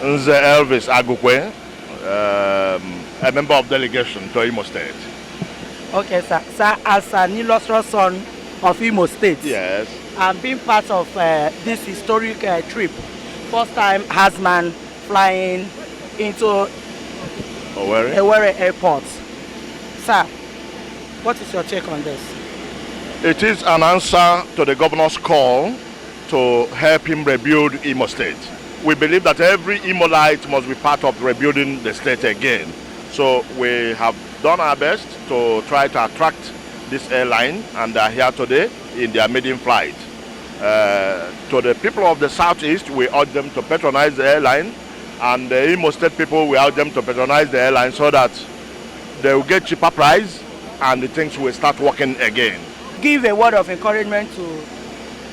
Nze Elvis Agukwe, a member of delegation to Imo State. Okay, sir. Sir, as an illustrious son of Imo State, Yes. and being part of this historic trip, first time Azman flying into Owerri Airport. Sir, what is your take on this? It is an answer to the governor's call to help him rebuild Imo State. We believe that every Imolite must be part of rebuilding the state again. So we have done our best to try to attract this airline, and they are here today in their maiden flight. To the people of the southeast, we urge them to patronize the airline, and the Imo State people, we urge them to patronize the airline so that they will get cheaper price and the things will start working again. Give a word of encouragement to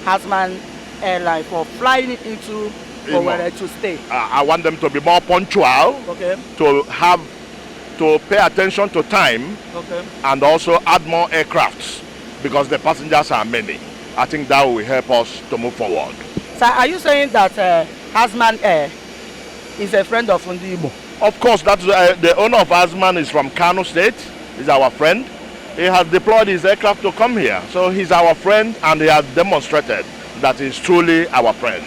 Azman Airline for flying into Owerri to stay. I want them to be more punctual, Okay. to pay attention to time, Okay. and also add more aircrafts because the passengers are many. I think that will help us to move forward. Sir, are you saying that Azman Air is a friend of Imo? Of course, that's the owner of Azman is from Kano State. He's our friend. He has deployed his aircraft to come here. So he's our friend, and he has demonstrated that he's truly our friend.